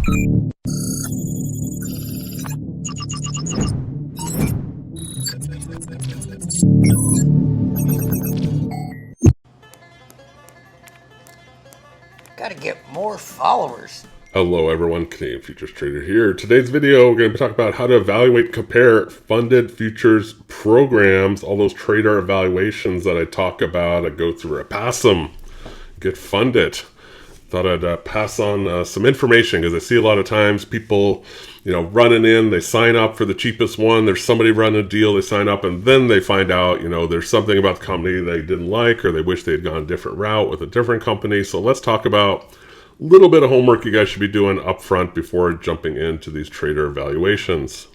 Gotta get more followers. Hello everyone, Canadian Futures Trader here. Today's video, we're going to be talking about how to evaluate and compare funded futures programs, all those trader evaluations that I talk about. I go through, I pass them, get funded. Thought I'd pass on some information because I see a lot of times people, running in, they sign up for the cheapest one. There's somebody running a deal, they sign up, and then they find out, there's something about the company they didn't like, or they wish they had gone a different route with a different company. So let's talk about a little bit of homework you guys should be doing up front before jumping into these trader evaluations.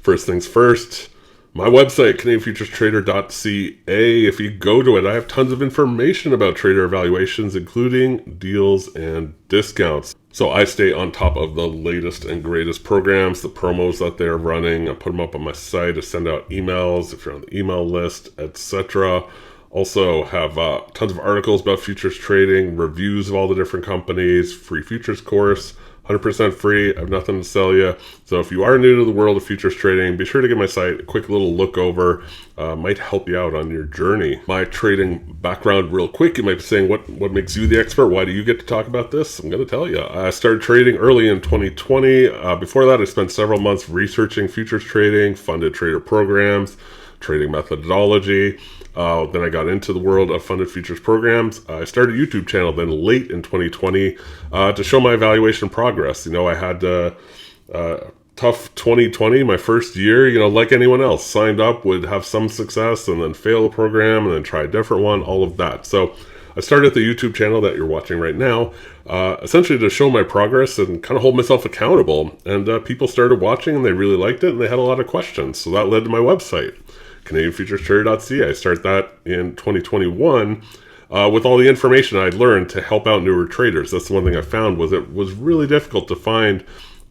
First things first, my website, CanadianFuturesTrader.ca. If you go to it, I have tons of information about trader evaluations, including deals and discounts. So I stay on top of the latest and greatest programs, the promos that they're running. I put them up on my site. I send out emails if you're on the email list, etc. Also have tons of articles about futures trading, reviews of all the different companies, free futures course, 100% free. I have nothing to sell you. So if you are new to the world of futures trading, be sure to give my site a quick little look over. Might help you out on your journey. My trading background real quick. You might be saying, what makes you the expert? Why do you get to talk about this? I'm going to tell you. I started trading early in 2020. Before that, I spent several months researching futures trading, funded trader programs, trading methodology. Then I got into the world of funded futures programs. I started a YouTube channel then late in 2020 to show my evaluation progress. I had tough 2020, my first year, like anyone else. Signed up, would have some success, and then fail a program, and then try a different one, all of that. So I started the YouTube channel that you're watching right now, essentially to show my progress and kind of hold myself accountable. And people started watching, and they really liked it, and they had a lot of questions. So that led to my website, CanadianFuturesTrader.ca. I started that in 2021 with all the information I'd learned to help out newer traders. That's the one thing I found was it was really difficult to find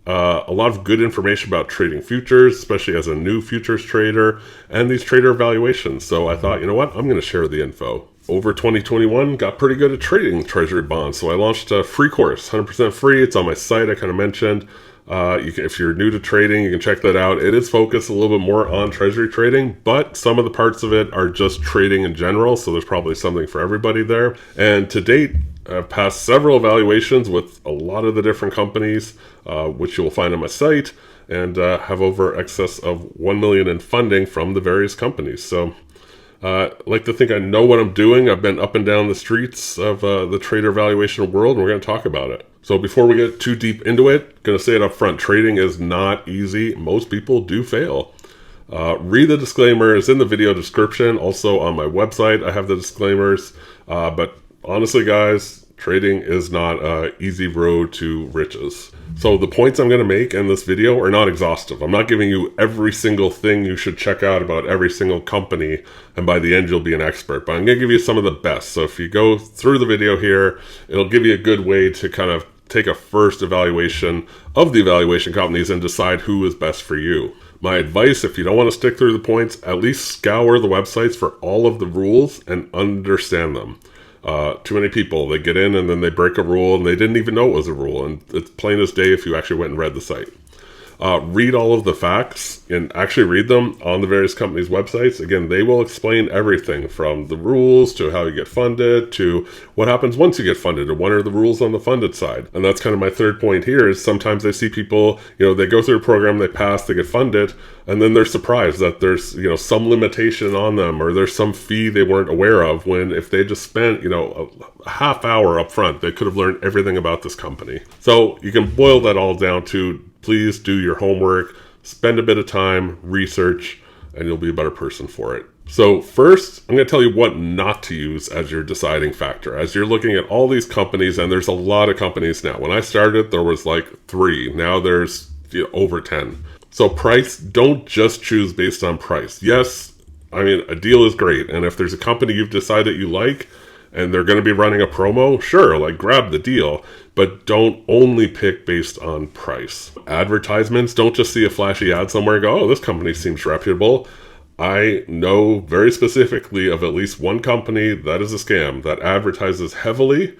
a lot of good information about trading futures, especially as a new futures trader, and these trader evaluations. So I thought, you know what, I'm going to share the info. Over 2021, got pretty good at trading treasury bonds. So I launched a free course, 100% free. It's on my site, I kind of mentioned. If you're new to trading, you can check that out. It is focused a little bit more on treasury trading, but some of the parts of it are just trading in general, so there's probably something for everybody there. And to date, I've passed several evaluations with a lot of the different companies, which you will find on my site, and have over excess of $1 million in funding from the various companies. So I like to think I know what I'm doing. I've been up and down the streets of the trader evaluation world, and we're going to talk about it. So before we get too deep into it, going to say it up front, trading is not easy. Most people do fail. Read the disclaimers in the video description. Also on my website, I have the disclaimers. But honestly, guys, trading is not an easy road to riches. So the points I'm going to make in this video are not exhaustive. I'm not giving you every single thing you should check out about every single company, and by the end you'll be an expert. But I'm going to give you some of the best. So if you go through the video here, it'll give you a good way to kind of take a first evaluation of the evaluation companies and decide who is best for you. My advice, if you don't want to stick through the points, at least scour the websites for all of the rules and understand them. Too many people, they get in and then they break a rule and they didn't even know it was a rule, and it's plain as day if you actually went and read the site. Read all of the facts and actually read them on the various companies' websites. Again, they will explain everything from the rules to how you get funded to what happens once you get funded, or what are the rules on the funded side. And that's kind of my third point here is sometimes I see people, they go through a program, they pass, they get funded, and then they're surprised that there's, some limitation on them, or there's some fee they weren't aware of, when if they just spent, a half hour up front, they could have learned everything about this company. So you can boil that all down to, please do your homework, spend a bit of time, research, and you'll be a better person for it. So first, I'm going to tell you what not to use as your deciding factor. As you're looking at all these companies, and there's a lot of companies now. When I started, there was like 3. Now there's over 10. So price, don't just choose based on price. Yes, a deal is great. And if there's a company you've decided you like, and they're going to be running a promo, sure, grab the deal, but don't only pick based on price. Advertisements, don't just see a flashy ad somewhere and go, oh, this company seems reputable. I know very specifically of at least one company that is a scam that advertises heavily.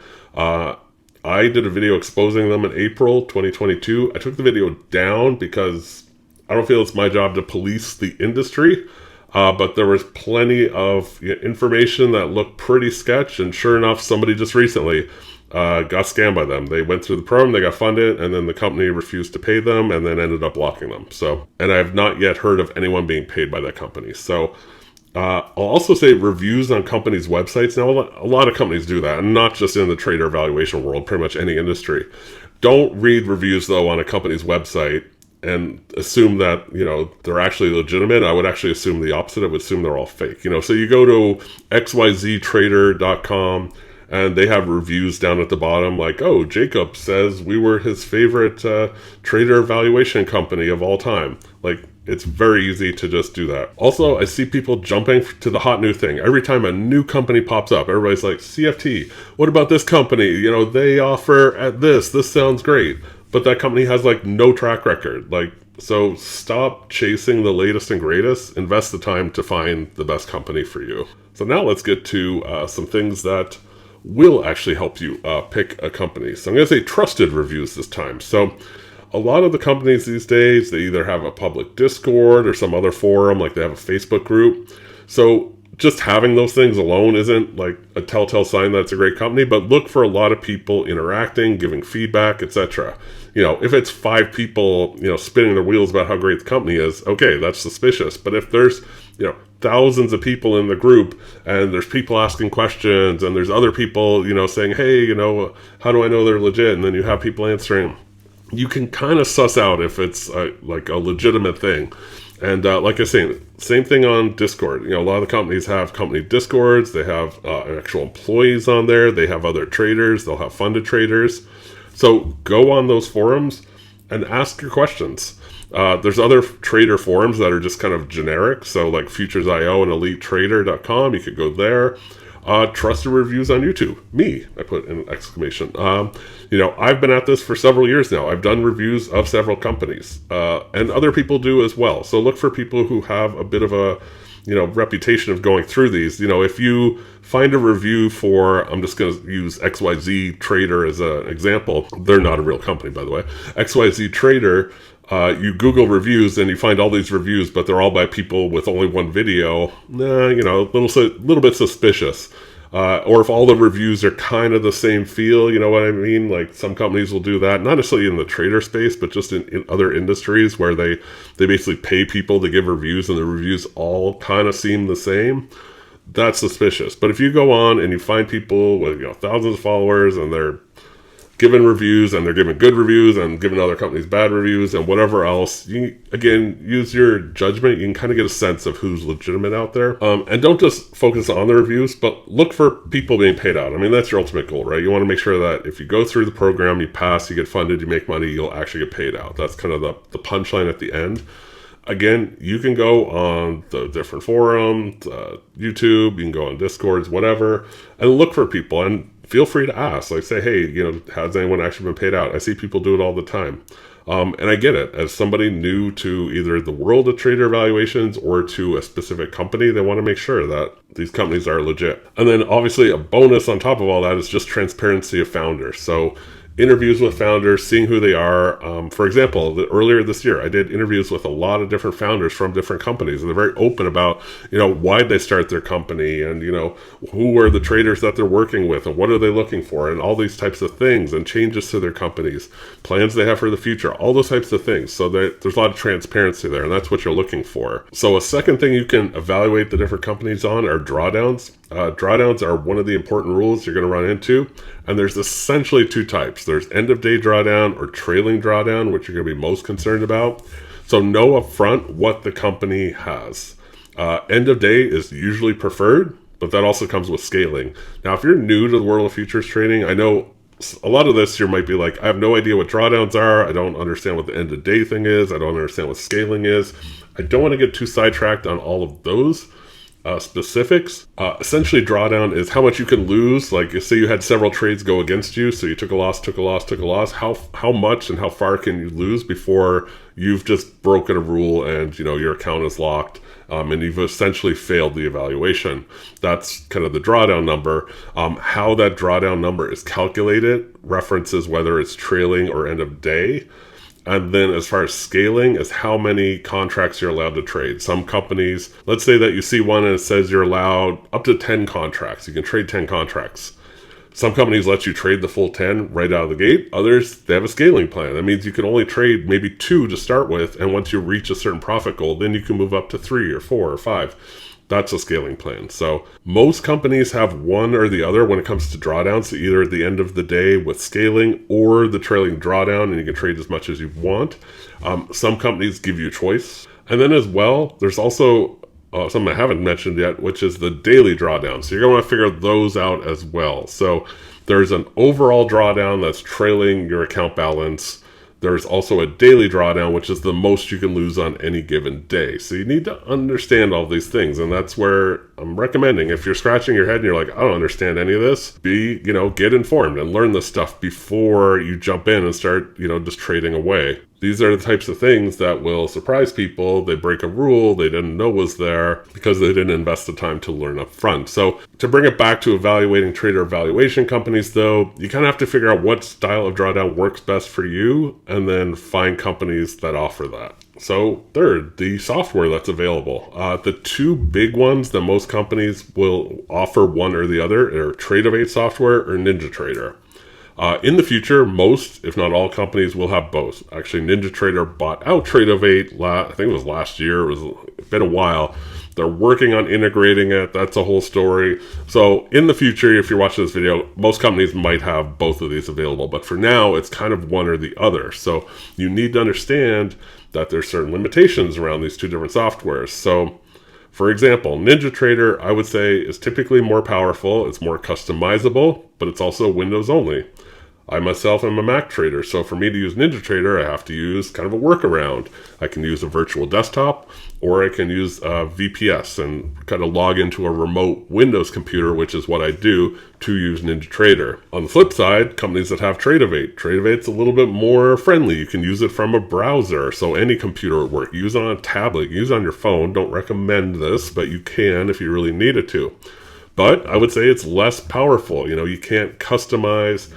I did a video exposing them in April 2022. I took the video down because I don't feel it's my job to police the industry. But there was plenty of information that looked pretty sketch, and sure enough, somebody just recently got scammed by them. They went through the program, they got funded, and then the company refused to pay them and then ended up blocking them. So, and I have not yet heard of anyone being paid by that company. So I'll also say reviews on companies' websites. Now, a lot of companies do that, and not just in the trader evaluation world, pretty much any industry. Don't read reviews, though, on a company's website and assume that, they're actually legitimate. I would actually assume the opposite. I would assume they're all fake. So you go to xyztrader.com and they have reviews down at the bottom like, oh, Jacob says we were his favorite trader evaluation company of all time. Like, it's very easy to just do that. Also, I see people jumping to the hot new thing. Every time a new company pops up, everybody's like, CFT, what about this company? They offer at this sounds great. But that company has no track record. So stop chasing the latest and greatest. Invest the time to find the best company for you. So now let's get to some things that will actually help you pick a company. So I'm going to say trusted reviews this time. So a lot of the companies these days, they either have a public Discord or some other forum, like they have a Facebook group. So just having those things alone isn't a telltale sign that it's a great company, but look for a lot of people interacting, giving feedback, etc. If it's 5 people, spinning their wheels about how great the company is, okay, that's suspicious. But if there's, thousands of people in the group and there's people asking questions and there's other people, saying, hey, how do I know they're legit? And then you have people answering, you can kind of suss out if it's a legitimate thing. And like I say, same thing on Discord. A lot of the companies have company Discords. They have actual employees on there. They have other traders. They'll have funded traders. So go on those forums and ask your questions. There's other trader forums that are just kind of generic. So like Futures.io and EliteTrader.com, you could go there. Trusted reviews on YouTube. Me, I put an exclamation. I've been at this for several years now. I've done reviews of several companies, and other people do as well. So look for people who have a bit of a, reputation of going through these. If you find a review for, I'm just going to use XYZ Trader as an example. They're not a real company, by the way. XYZ Trader. You Google reviews and you find all these reviews, but they're all by people with only one video. A little bit suspicious. Or if all the reviews are kind of the same feel, you know what I mean? Like some companies will do that, not necessarily in the trader space, but just in other industries where they basically pay people to give reviews and the reviews all kind of seem the same. That's suspicious. But if you go on and you find people with thousands of followers and they're giving reviews and they're giving good reviews and giving other companies bad reviews and whatever else, you again use your judgment. You can kind of get a sense of who's legitimate out there, and don't just focus on the reviews, but look for people being paid out. I mean, that's your ultimate goal, right? You want to make sure that if you go through the program, you pass, you get funded, you make money, you'll actually get paid out. That's kind of the punchline at the end. Again, you can go on the different forums, YouTube, you can go on Discords, whatever, and look for people and feel free to ask, say, hey, has anyone actually been paid out? I see people do it all the time. And I get it. As somebody new to either the world of trader evaluations or to a specific company, they want to make sure that these companies are legit. And then obviously a bonus on top of all that is just transparency of founders. So interviews with founders, seeing who they are. For example, earlier this year, I did interviews with a lot of different founders from different companies, and they're very open about, why they start their company and, who are the traders that they're working with and what are they looking for and all these types of things and changes to their companies, plans they have for the future, all those types of things. So there's a lot of transparency there, and that's what you're looking for. So a second thing you can evaluate the different companies on are drawdowns. Drawdowns are one of the important rules you're going to run into, and there's essentially 2 types. There's end of day drawdown or trailing drawdown, which you're going to be most concerned about. So know upfront what the company has. End of day is usually preferred, but that also comes with scaling. Now, if you're new to the world of futures trading, I know a lot of this you might be like, I have no idea what drawdowns are. I don't understand what the end of day thing is. I don't understand what scaling is. I don't want to get too sidetracked on all of those. specifics. Essentially, drawdown is how much you can lose. Like, say you had several trades go against you, so you took a loss, took a loss, took a loss. How much and how far can you lose before you've just broken a rule and your account is locked, and you've essentially failed the evaluation? That's kind of the drawdown number. How that drawdown number is calculated references whether it's trailing or end of day. And then as far as scaling is how many contracts you're allowed to trade. Some companies, let's say that you see one and it says you're allowed up to 10 contracts. You can trade 10 contracts. Some companies let you trade the full 10 right out of the gate. Others, they have a scaling plan. That means you can only trade maybe 2 to start with. And once you reach a certain profit goal, then you can move up to 3 or 4 or 5. That's a scaling plan. So most companies have one or the other when it comes to drawdowns, so either at the end of the day with scaling or the trailing drawdown, and you can trade as much as you want. Some companies give you a choice. And then as well, there's also something I haven't mentioned yet, which is the daily drawdown. So you're going to want to figure those out as well. So there's an overall drawdown that's trailing your account balance. There's also a daily drawdown, which is the most you can lose on any given day. So you need to understand all these things. And that's where I'm recommending, if you're scratching your head and you're like, I don't understand any of this, get informed and learn this stuff before you jump in and start, just trading away. These are the types of things that will surprise people. They break a rule they didn't know was there because they didn't invest the time to learn up front. So to bring it back to evaluating trader evaluation companies, though, you kind of have to figure out what style of drawdown works best for you and then find companies that offer that. So third, the software that's available. The 2 big ones that most companies will offer, one or the other, are Trade-Of-8 software or NinjaTrader. In the future, most, if not all, companies will have both. Actually, NinjaTrader bought out Trade-Of-8, I think it was last year. It's been a while. They're working on integrating it. That's a whole story. So in the future, if you're watching this video, most companies might have both of these available. But for now, it's kind of one or the other. So you need to understand that there's certain limitations around these 2 different softwares. So for example, NinjaTrader, I would say, is typically more powerful. It's more customizable, but it's also Windows only. I myself am a Mac trader, so for me to use NinjaTrader, I have to use kind of a workaround. I can use a virtual desktop, or I can use VPS and kind of log into a remote Windows computer, which is what I do to use NinjaTrader. On the flip side, companies that have Trade-Of-8. Trade-Of-8's a little bit more friendly. You can use it from a browser, so any computer will work. Use it on a tablet, use it on your phone. Don't recommend this, but you can if you really needed to. But I would say it's less powerful. You can't customize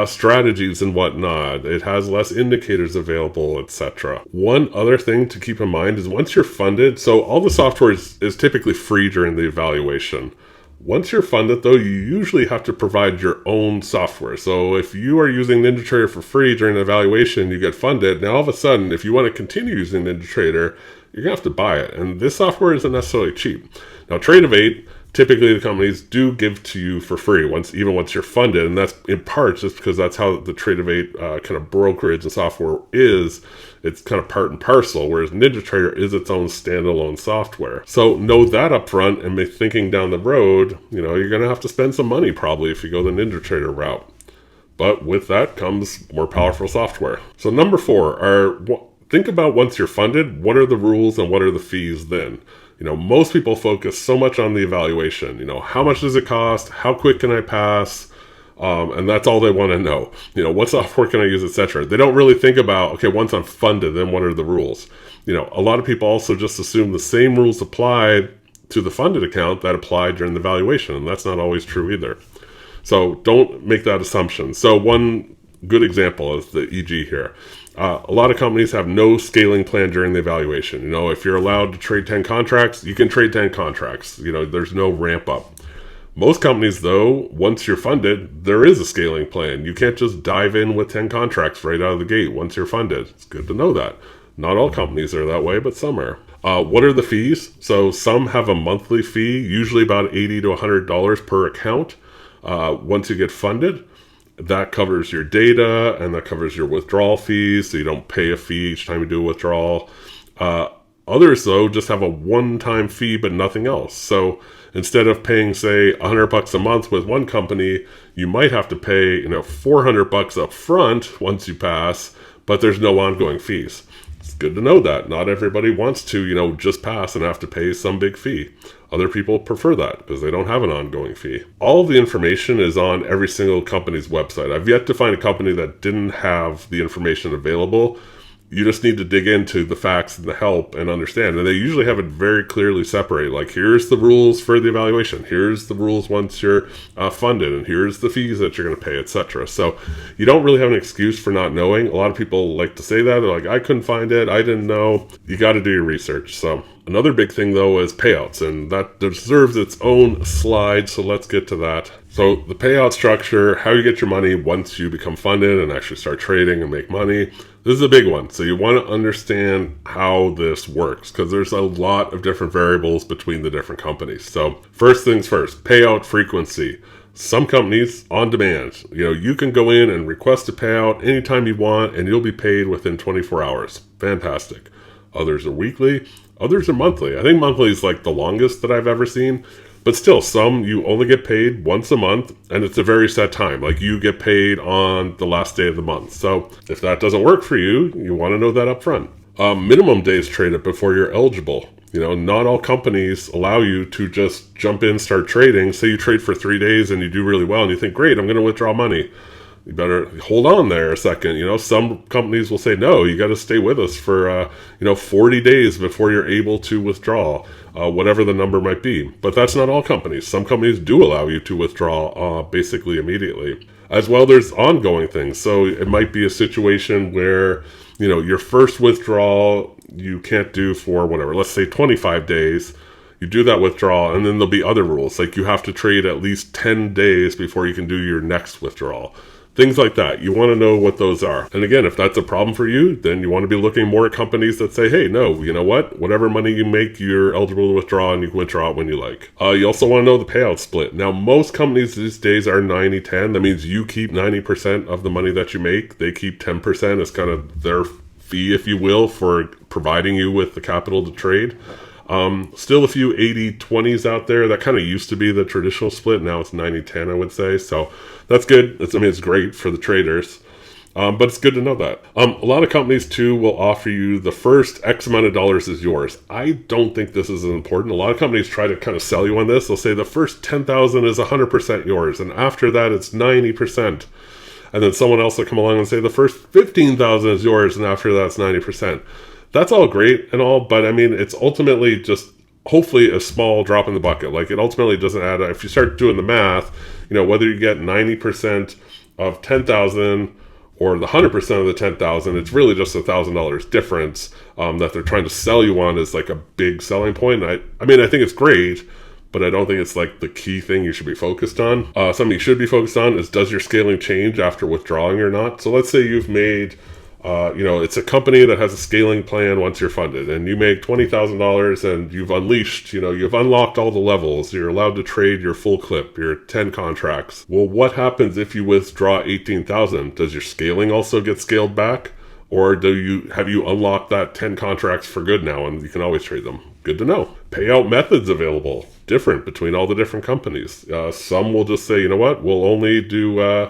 strategies and whatnot. It has less indicators available, etc. One other thing to keep in mind is once you're funded, so all the software is typically free during the evaluation. Once you're funded, though, you usually have to provide your own software. So if you are using NinjaTrader for free during the evaluation, you get funded. Now, all of a sudden, if you want to continue using NinjaTrader, you're going to have to buy it. And this software isn't necessarily cheap. Now, Trade-Of-8, typically the companies do give to you for free even once you're funded, and that's in part just because that's how the Trade-Of-8 kind of brokerage and software is. It's kind of part and parcel, whereas NinjaTrader is its own standalone software. So know that up front and be thinking down the road, you're going to have to spend some money probably if you go the NinjaTrader route. But with that comes more powerful software. So number 4 think about once you're funded, what are the rules and what are the fees then? Most people focus so much on the evaluation. How much does it cost? How quick can I pass? And that's all they want to know. What software can I use, etc. They don't really think about, okay, once I'm funded, then what are the rules? A lot of people also just assume the same rules apply to the funded account that apply during the valuation, and that's not always true either. So don't make that assumption. So one good example is the EG here. A lot of companies have no scaling plan during the evaluation. If you're allowed to trade 10 contracts, you can trade 10 contracts. There's no ramp up. Most companies, though, once you're funded, there is a scaling plan. You can't just dive in with 10 contracts right out of the gate once you're funded. It's good to know that. Not all companies are that way, but some are. What are the fees? So some have a monthly fee, usually about $80 to $100 per account once you get funded. That covers your data and that covers your withdrawal fees, so you don't pay a fee each time you do a withdrawal. Others, though, just have a one-time fee but nothing else. So instead of paying, say, $100 a month with one company, you might have to pay $400 up front once you pass, but there's no ongoing fees. It's good to know that. Not everybody wants to, just pass and have to pay some big fee. Other people prefer that because they don't have an ongoing fee. All of the information is on every single company's website. I've yet to find a company that didn't have the information available. You just need to dig into the facts and the help and understand. And they usually have it very clearly separated. Like, here's the rules for the evaluation. Here's the rules once you're funded. And here's the fees that you're going to pay, etc. So you don't really have an excuse for not knowing. A lot of people like to say that. They're like, I couldn't find it. I didn't know. You got to do your research. So another big thing, though, is payouts. And that deserves its own slide. So let's get to that. So the payout structure, how you get your money once you become funded and actually start trading and make money. This is a big one. So you want to understand how this works because there's a lot of different variables between the different companies. So first things first, payout frequency. Some companies on demand, you can go in and request a payout anytime you want and you'll be paid within 24 hours. Fantastic. Others are weekly. Others are monthly. I think monthly is like the longest that I've ever seen. But still, some you only get paid once a month, and it's a very set time. Like, you get paid on the last day of the month. So if that doesn't work for you, you want to know that up front. Minimum days traded before you're eligible. Not all companies allow you to just jump in, start trading. Say you trade for 3 days and you do really well, and you think, great, I'm going to withdraw money. You better hold on there a second. Some companies will say, no, you got to stay with us for, 40 days before you're able to withdraw, whatever the number might be. But that's not all companies. Some companies do allow you to withdraw basically immediately. As well, there's ongoing things. So it might be a situation where, your first withdrawal you can't do for whatever, let's say 25 days. You do that withdrawal, and then there'll be other rules. Like, you have to trade at least 10 days before you can do your next withdrawal. Things like that. You want to know what those are. And again, if that's a problem for you, then you want to be looking more at companies that say, hey, no, you know what? Whatever money you make, you're eligible to withdraw, and you can withdraw it when you like. You also want to know the payout split. Now, most companies these days are 90-10. That means you keep 90% of the money that you make. They keep 10%. It's kind of their fee, if you will, for providing you with the capital to trade. Still a few 80-20s out there. That kind of used to be the traditional split. Now it's 90-10, I would say. So that's good. It's great for the traders. But it's good to know that. A lot of companies, too, will offer you the first X amount of dollars is yours. I don't think this is important. A lot of companies try to kind of sell you on this. They'll say the first 10,000 is 100% yours. And after that, it's 90%. And then someone else will come along and say the first 15,000 is yours. And after that, it's 90%. That's all great and all, but it's ultimately just hopefully a small drop in the bucket. Like, it ultimately doesn't add up. If you start doing the math, whether you get 90% of 10,000 or the 100% of the 10,000, it's really just $1,000 difference that they're trying to sell you on is like a big selling point. I think it's great, but I don't think it's like the key thing you should be focused on. Something you should be focused on is, does your scaling change after withdrawing or not? So let's say you've made it's a company that has a scaling plan once you're funded, and you make $20,000 and you've unleashed, you've unlocked all the levels. You're allowed to trade your full clip, your 10 contracts. Well, what happens if you withdraw 18,000? Does your scaling also get scaled back? Or have you unlocked that 10 contracts for good now and you can always trade them? Good to know. Payout methods available, different between all the different companies. Some will just say, you know what, we'll only do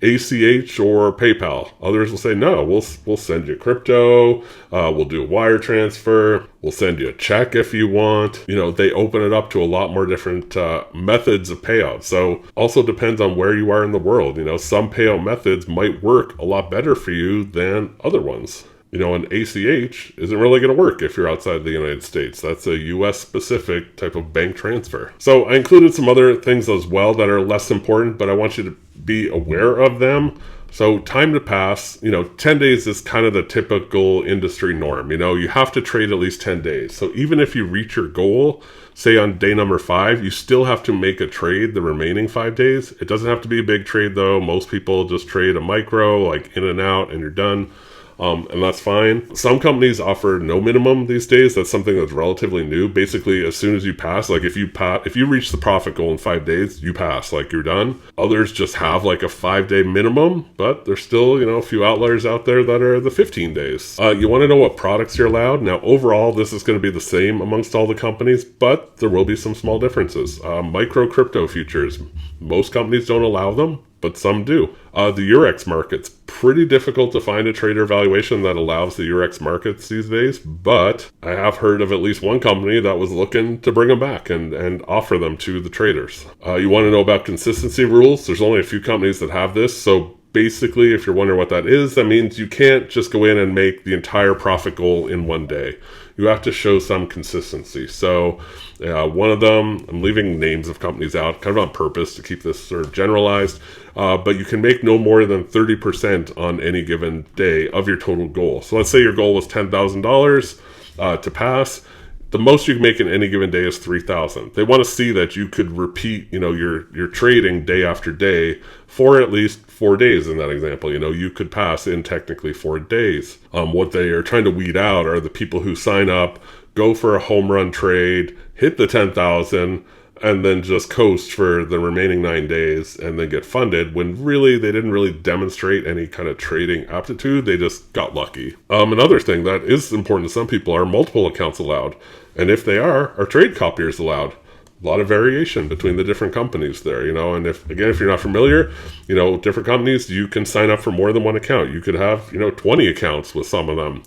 ACH or PayPal. Others will say, no, we'll send you crypto, we'll do a wire transfer, we'll send you a check if you want. They open it up to a lot more different methods of payout. So also depends on where you are in the world. Some payout methods might work a lot better for you than other ones. An ACH isn't really going to work if you're outside the United States. That's a US specific type of bank transfer. So I included some other things as well that are less important, but I want you to be aware of them. So time to pass, 10 days is kind of the typical industry norm. You have to trade at least 10 days. So even if you reach your goal, say on day number 5, you still have to make a trade the remaining 5 days. It doesn't have to be a big trade though. Most people just trade a micro, like in and out, and you're done. And that's fine. Some companies offer no minimum these days. That's something that's relatively new. Basically, as soon as you pass, like if you reach the profit goal in 5 days, you pass, like you're done. Others just have like a 5-day minimum, but there's still, a few outliers out there that are the 15 days. You want to know what products you're allowed? Now, overall, this is going to be the same amongst all the companies, but there will be some small differences. Micro crypto futures. Most companies don't allow them, but some do. The Eurex market's pretty difficult to find a trader valuation that allows the Eurex markets these days, but I have heard of at least one company that was looking to bring them back and offer them to the traders. You want to know about consistency rules? There's only a few companies that have this, so basically, if you're wondering what that is, that means you can't just go in and make the entire profit goal in one day. You have to show some consistency. So one of them, I'm leaving names of companies out kind of on purpose to keep this sort of generalized, but you can make no more than 30% on any given day of your total goal. So let's say your goal was $10,000 to pass. The most you can make in any given day is $3,000. They want to see that you could repeat, your trading day after day for at least 4 days in that example. You could pass in technically 4 days. What they are trying to weed out are the people who sign up, go for a home run trade, hit the 10,000, and then just coast for the remaining 9 days and then get funded when really they didn't really demonstrate any kind of trading aptitude. They just got lucky. Another thing that is important to some people are multiple accounts allowed. And if they are trade copiers allowed? A lot of variation between the different companies there, and if you're not familiar, different companies, you can sign up for more than one account. You could have, 20 accounts with some of them.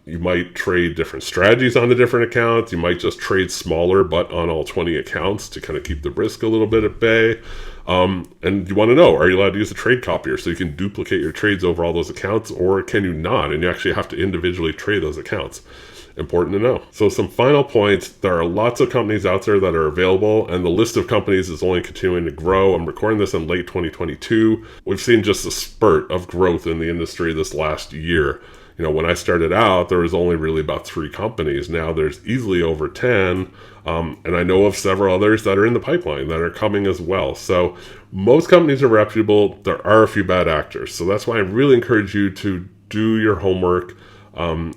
You might trade different strategies on the different accounts. You might just trade smaller, but on all 20 accounts to kind of keep the risk a little bit at bay. And you want to know, are you allowed to use a trade copier so you can duplicate your trades over all those accounts, or can you not? And you actually have to individually trade those accounts. Important to know. So some final points. There are lots of companies out there that are available, and the list of companies is only continuing to grow. I'm recording this in late 2022. We've seen just a spurt of growth in the industry this last year. When I started out, there was only really about 3 companies. Now there's easily over 10, and I know of several others that are in the pipeline that are coming as well. So most companies are reputable. There are a few bad actors. So that's why I really encourage you to do your homework. And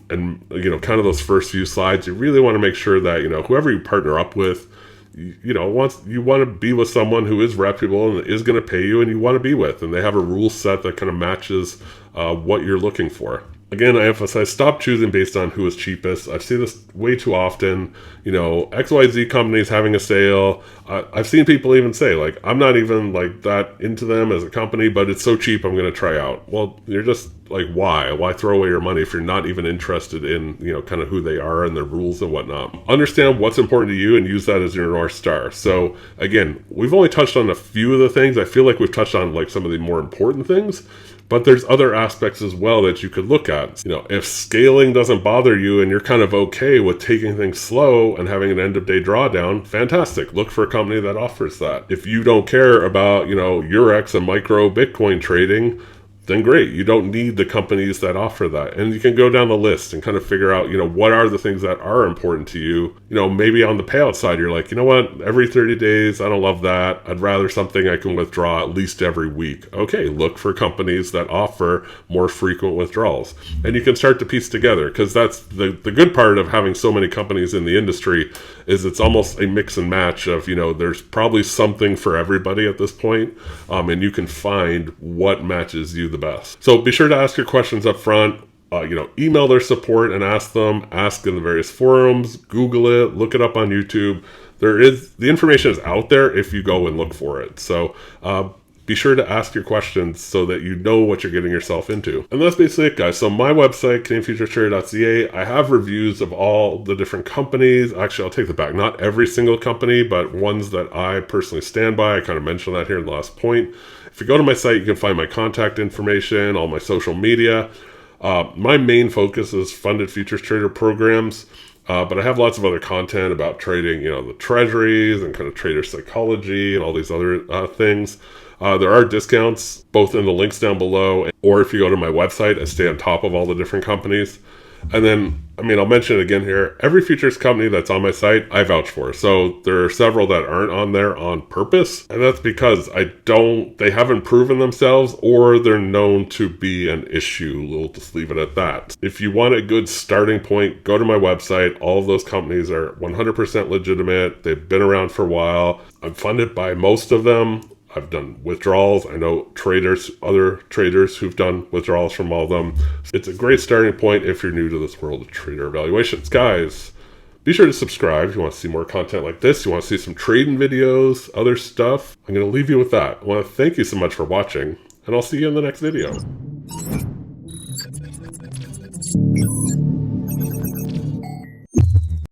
kind of those first few slides, you really want to make sure that, whoever you partner up with, you want to be with someone who is reputable and is going to pay you and you want to be with, and they have a rule set that kind of matches what you're looking for. Again, I emphasize, stop choosing based on who is cheapest. I see this way too often. XYZ companies having a sale. I've seen people even say, I'm not even that into them as a company, but it's so cheap, I'm going to try out. Well, you're just why? Why throw away your money if you're not even interested in, kind of who they are and their rules and whatnot? Understand what's important to you and use that as your North Star. So again, we've only touched on a few of the things. I feel like we've touched on some of the more important things. But there's other aspects as well that you could look at. If scaling doesn't bother you and you're kind of okay with taking things slow and having an end-of-day drawdown, fantastic. Look for a company that offers that. If you don't care about, Eurex and micro Bitcoin trading, then great. You don't need the companies that offer that. And you can go down the list and kind of figure out, what are the things that are important to you. Maybe on the payout side, you're like, what, every 30 days, I don't love that. I'd rather something I can withdraw at least every week. Okay, look for companies that offer more frequent withdrawals. And you can start to piece together, because that's the good part of having so many companies in the industry is it's almost a mix and match of, there's probably something for everybody at this point, and you can find what matches you the best. So be sure to ask your questions up front. Email their support and ask in the various forums, Google it, look it up on YouTube. The information is out there if you go and look for it. So be sure to ask your questions so that you know what you're getting yourself into. And that's basically it, guys. So my website, CanadianFutureTrader.ca, I have reviews of all the different companies. Actually, I'll take that back. Not every single company, but ones that I personally stand by. I kind of mentioned that here in the last point. If you go to my site, you can find my contact information, all my social media. My main focus is funded futures trader programs. But I have lots of other content about trading, the treasuries and kind of trader psychology and all these other things. There are discounts both in the links down below, or if you go to my website, I stay on top of all the different companies. And then, I'll mention it again here. Every futures company that's on my site, I vouch for. So there are several that aren't on there on purpose. And that's because they haven't proven themselves, or they're known to be an issue. We'll just leave it at that. If you want a good starting point, go to my website. All of those companies are 100% legitimate. They've been around for a while. I'm funded by most of them. I've done withdrawals. I know other traders who've done withdrawals from all of them. It's a great starting point if you're new to this world of trader evaluations. Guys, Be sure to subscribe if you want to see more content like this. You want to see some trading videos, other stuff. I'm going to leave you with that. I want to thank you so much for watching, and I'll see you in the next video.